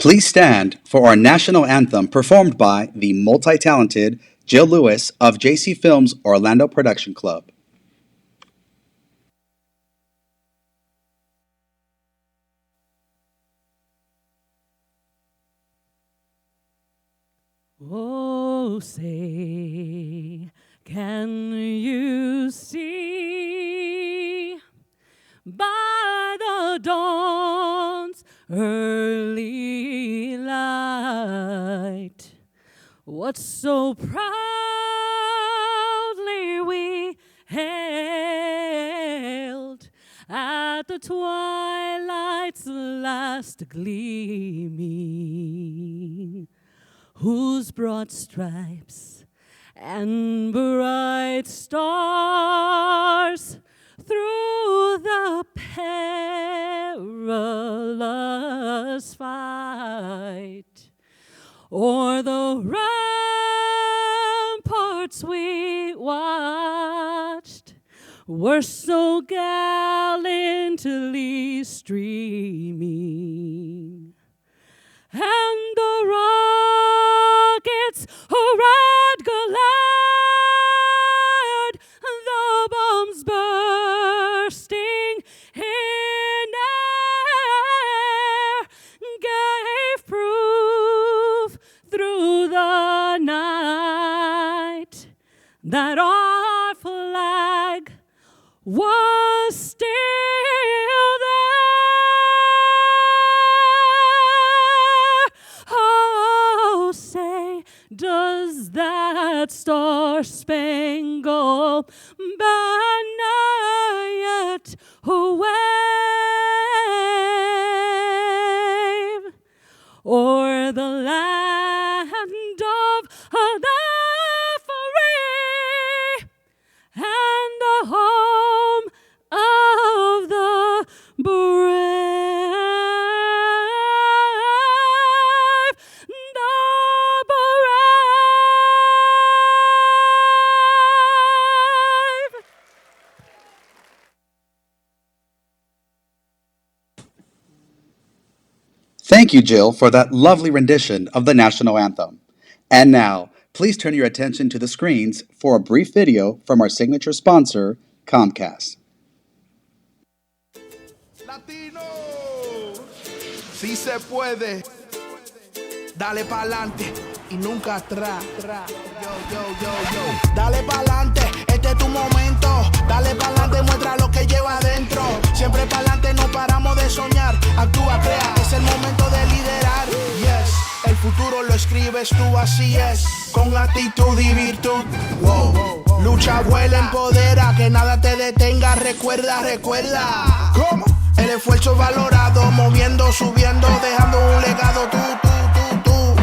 Please stand for our national anthem performed by the multi-talented Jill Lewis of JC Films Orlando Production Club. Oh, say, can you see by the dawn's early light what so proudly we hailed at the twilight's last gleaming, whose broad stripes and bright stars through the perilous fight o'er the ramparts we watched were so gallantly streaming, and the rockets red glad, the bombs bursting in air gave proof through the night that our flag was still there. Oh, say, does that star-spangled banner yet wave o'er the land of the free and the home of the brave, the brave. Thank you, Jill, for that lovely rendition of the national anthem. And now, please turn your attention to the screens for a brief video from our signature sponsor, Comcast. Latino, si se puede, dale pa'lante y nunca atrás. Yo. Dale pa'lante, este es tu momento. Dale pa'lante, muestra lo que lleva adentro. Siempre pa'lante, no paramos de soñar. Actúa, crea, es el momento de liderar. Yes, el futuro lo escribes tú, así es. Con actitud y virtud. Wow. Lucha, vuela, empodera, que nada te detenga. Recuerda. ¿Cómo? El esfuerzo valorado, moviendo, subiendo, dejando un legado. Tú.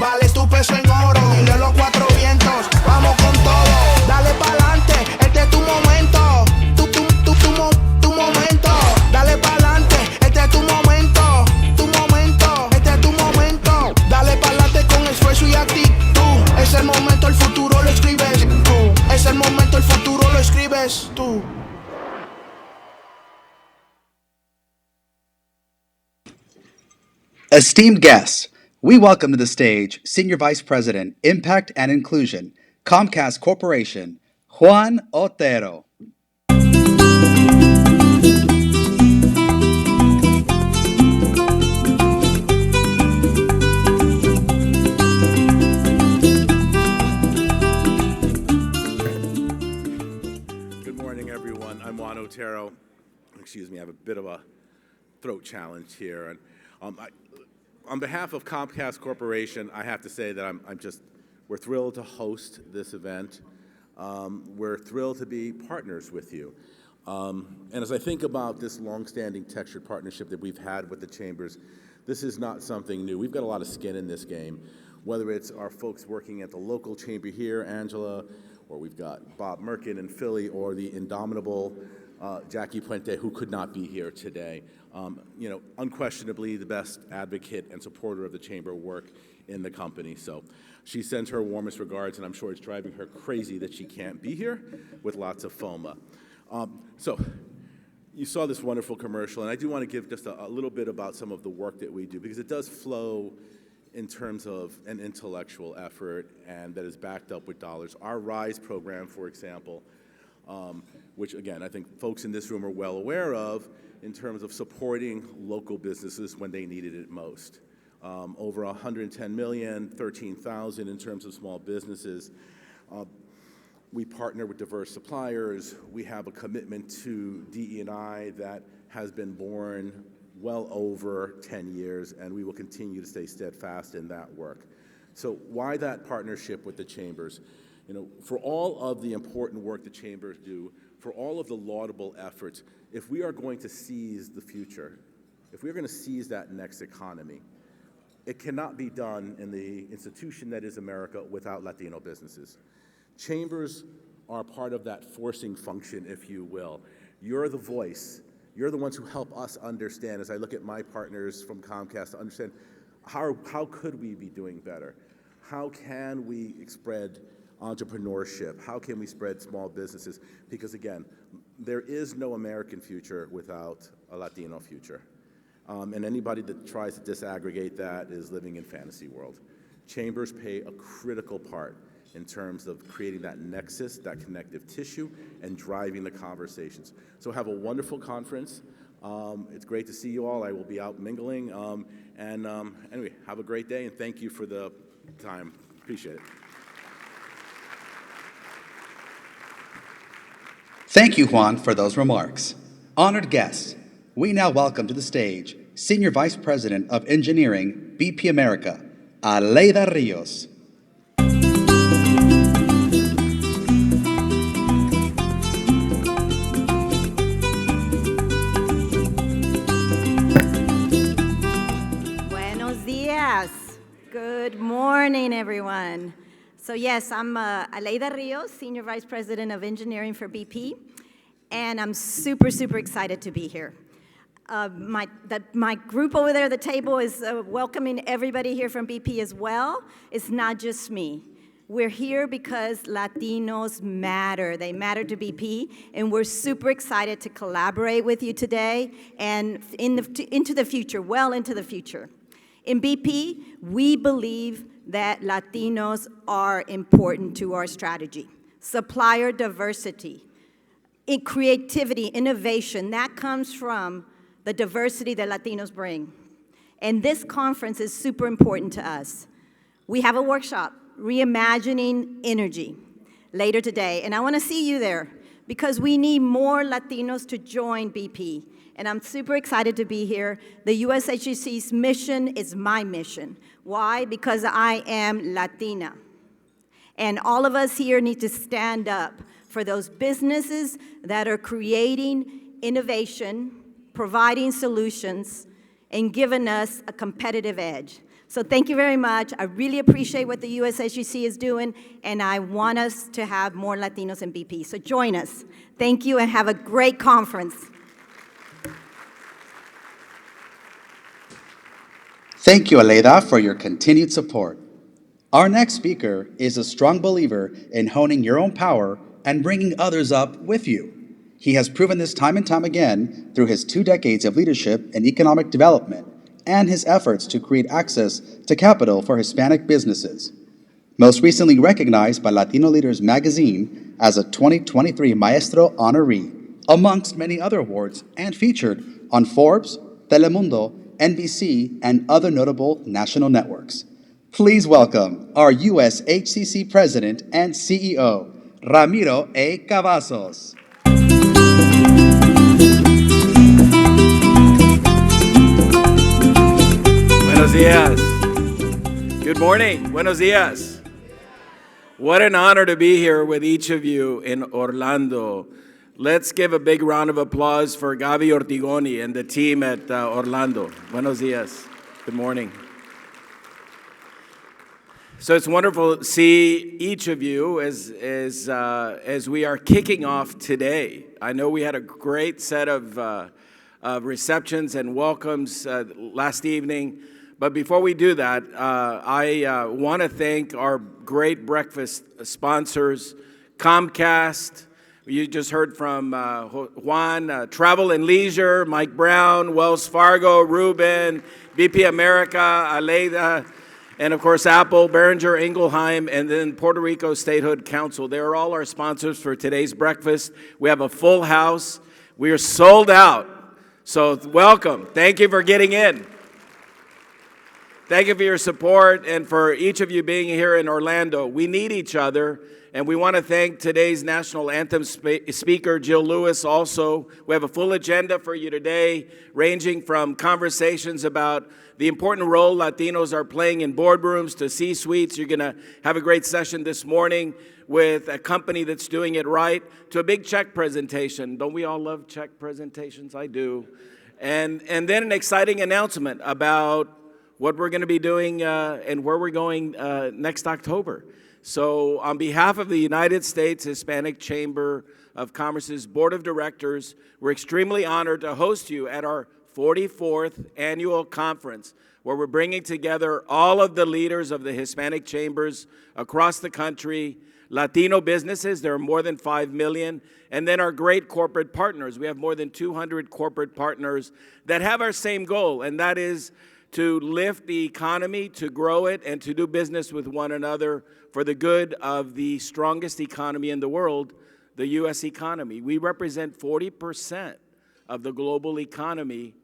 Vales tu peso en oro, dile a los cuatro vientos, vamos con todo. Dale pa'lante, este es tu momento. Tu momento. Dale pa'lante, este es tu momento. Este es tu momento. Dale pa'lante con esfuerzo y actitud. Es el momento, el futuro lo escribes tú. Es el momento, el futuro lo escribes tú. Esteemed guests, we welcome to the stage Senior Vice President, Impact and Inclusion, Comcast Corporation, Juan Otero. Good morning, everyone. I'm Juan Otero. Excuse me, I have a bit of a throat challenge here. And on behalf of Comcast Corporation, I have to say that we're thrilled to host this event. We're thrilled to be partners with you. And as I think about this long-standing textured partnership that we've had with the chambers, this is not something new. We've got a lot of skin in this game, whether it's our folks working at the local chamber here, Angela, or we've got Bob Merkin in Philly, or the indomitable Jackie Puente, who could not be here today. Unquestionably the best advocate and supporter of the chamber work in the company. So she sends her warmest regards, and I'm sure it's driving her crazy that she can't be here with lots of FOMA. So you saw this wonderful commercial, and I do want to give just a little bit about some of the work that we do, because it does flow in terms of an intellectual effort and that is backed up with dollars. Our RISE program, for example, which again, I think folks in this room are well aware of in terms of supporting local businesses when they needed it most. Over 110 million, 13,000 in terms of small businesses. We partner with diverse suppliers. We have a commitment to DE&I that has been born well over 10 years, and we will continue to stay steadfast in that work. So why that partnership with the chambers? You know, for all of the important work the chambers do, for all of the laudable efforts, if we are going to seize the future, if we're going to seize that next economy, it cannot be done in the institution that is America without Latino businesses. Chambers are part of that forcing function, if you will. You're the voice. You're the ones who help us understand, as I look at my partners from Comcast, to understand how could we be doing better? How can we spread entrepreneurship? How can we spread small businesses? Because again, there is no American future without a Latino future. And anybody that tries to disaggregate that is living in fantasy world. Chambers play a critical part in terms of creating that nexus, that connective tissue, and driving the conversations. So have a wonderful conference. It's great to see you all. I will be out mingling. Anyway, have a great day, and thank you for the time. Appreciate it. Thank you, Juan, for those remarks. Honored guests, we now welcome to the stage Senior Vice President of Engineering, BP America, Aleida Rios. Buenos dias. Good morning, everyone. So yes, I'm Aleida Rios, Senior Vice President of Engineering for BP, and I'm super, super excited to be here. My group over there at the table is welcoming everybody here from BP as well. It's not just me. We're here because Latinos matter. They matter to BP, and we're super excited to collaborate with you today and into the future, well into the future. In BP, we believe that Latinos are important to our strategy. Supplier diversity, creativity, innovation, that comes from the diversity that Latinos bring. And this conference is super important to us. We have a workshop, Reimagining Energy, later today. And I want to see you there because we need more Latinos to join BP. And I'm super excited to be here. The USHCC's mission is my mission. Why? Because I am Latina. And all of us here need to stand up for those businesses that are creating innovation, providing solutions, and giving us a competitive edge. So thank you very much. I really appreciate what the USHCC is doing, and I want us to have more Latinos in BP. So join us. Thank you, and have a great conference. Thank you, Aleida, for your continued support. Our next speaker is a strong believer in honing your own power and bringing others up with you. He has proven this time and time again through his 2 decades of leadership in economic development and his efforts to create access to capital for Hispanic businesses. Most recently recognized by Latino Leaders magazine as a 2023 Maestro honoree, amongst many other awards, and featured on Forbes, Telemundo, NBC, and other notable national networks. Please welcome our USHCC President and CEO, Ramiro A. Cavazos. Buenos dias. Good morning. Buenos dias. What an honor to be here with each of you in Orlando. Let's give a big round of applause for Gaby Ortigoni and the team at Orlando. Buenos dias. Good morning. So it's wonderful to see each of you as we are kicking off today. I know we had a great set of receptions and welcomes last evening. But before we do that, I want to thank our great breakfast sponsors, Comcast. You just heard from Juan, Travel and Leisure, Mike Brown, Wells Fargo, Ruben, BP America, Aleida, and of course Apple, Behringer Ingelheim, and then Puerto Rico Statehood Council. They are all our sponsors for today's breakfast. We have a full house. We are sold out. So welcome. Thank you for getting in. Thank you for your support and for each of you being here in Orlando. We need each other, and we want to thank today's national anthem speaker, Jill Lewis, also. We have a full agenda for you today, ranging from conversations about the important role Latinos are playing in boardrooms to C-suites. You're going to have a great session this morning with a company that's doing it right, to a big check presentation. Don't we all love check presentations? I do. And then an exciting announcement about what we're going to be doing and where we're going next October. So on behalf of the United States Hispanic Chamber of Commerce's Board of Directors, we're extremely honored to host you at our 44th annual conference, where we're bringing together all of the leaders of the Hispanic chambers across the country, Latino businesses, there are more than 5 million, and then our great corporate partners. We have more than 200 corporate partners that have our same goal, and that is to lift the economy, to grow it, and to do business with one another for the good of the strongest economy in the world, the U.S. economy. We represent 40% of the global economy,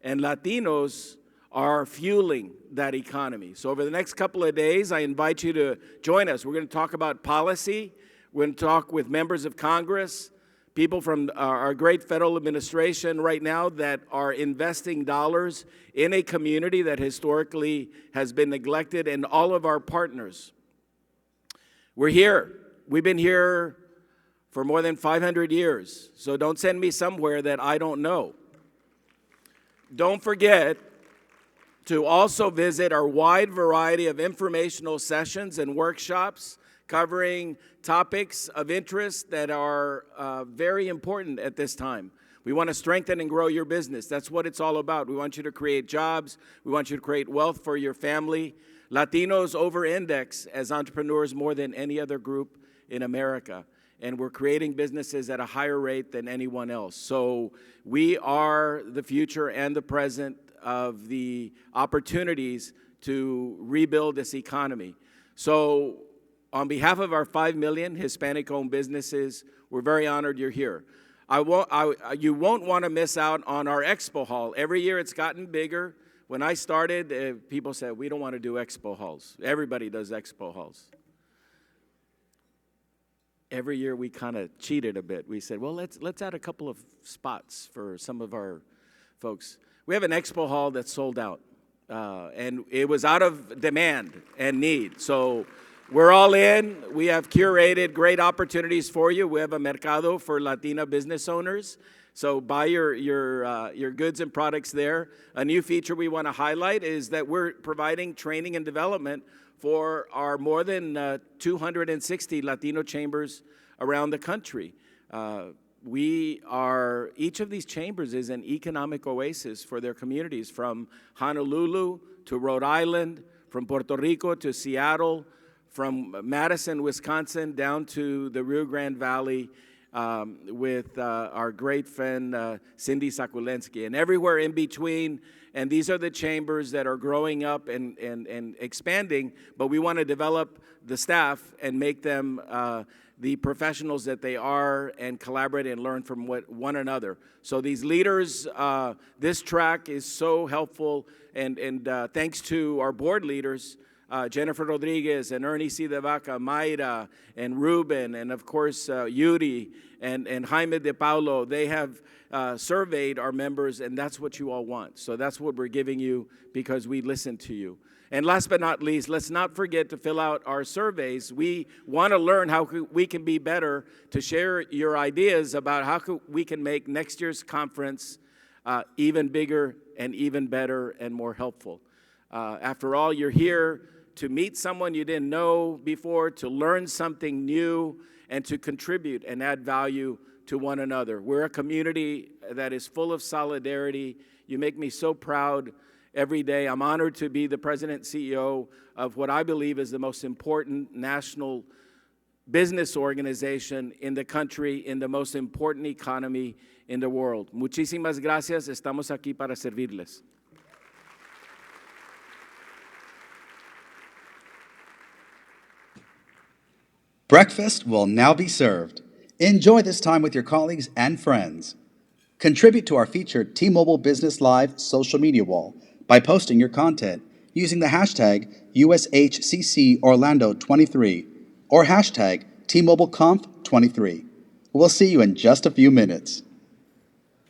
and Latinos are fueling that economy. So over the next couple of days, I invite you to join us. We're going to talk about policy. We're going to talk with members of Congress, people from our great federal administration right now that are investing dollars in a community that historically has been neglected, and all of our partners. We're here. We've been here for more than 500 years, so don't send me somewhere that I don't know. Don't forget to also visit our wide variety of informational sessions and workshops covering topics of interest that are very important at this time. We want to strengthen and grow your business. That's what it's all about. We want you to create jobs. We want you to create wealth for your family. Latinos over-index as entrepreneurs more than any other group in America, and we're creating businesses at a higher rate than anyone else. So we are the future and the present of the opportunities to rebuild this economy. So on behalf of our 5 million Hispanic-owned businesses, we're very honored you're here. You won't want to miss out on our expo hall. Every year it's gotten bigger. When I started, people said, we don't want to do expo halls. Everybody does expo halls. Every year we kind of cheated a bit. We said, well, let's add a couple of spots for some of our folks. We have an expo hall that's sold out, and it was out of demand and need. So we're all in. We have curated great opportunities for you. We have a mercado for Latina business owners. So buy your goods and products there. A new feature we want to highlight is that we're providing training and development for our more than 260 Latino chambers around the country. Each of these chambers is an economic oasis for their communities, from Honolulu to Rhode Island, from Puerto Rico to Seattle, from Madison, Wisconsin, down to the Rio Grande Valley with our great friend Cindy Sakulensky, and everywhere in between. And these are the chambers that are growing up and expanding, but we want to develop the staff and make them the professionals that they are, and collaborate and learn from one another. So these leaders, this track is so helpful, and thanks to our board leaders, Jennifer Rodriguez and Ernie C. De Vaca, Mayra and Ruben, and of course Yuri and Jaime De Paulo. They have surveyed our members, and that's what you all want. So that's what we're giving you, because we listen to you. And last but not least, let's not forget to fill out our surveys. We want to learn how we can be better, to share your ideas about how we can make next year's conference even bigger and even better and more helpful. After all, you're here to meet someone you didn't know before, to learn something new, and to contribute and add value to one another. We're a community that is full of solidarity. You make me so proud every day. I'm honored to be the president and CEO of what I believe is the most important national business organization in the country, in the most important economy in the world. Muchísimas gracias. Estamos aquí para servirles. Breakfast will now be served. Enjoy this time with your colleagues and friends. Contribute to our featured T-Mobile Business Live social media wall by posting your content using the hashtag USHCC Orlando 23 or hashtag T-Mobile Conf 23. We'll see you in just a few minutes.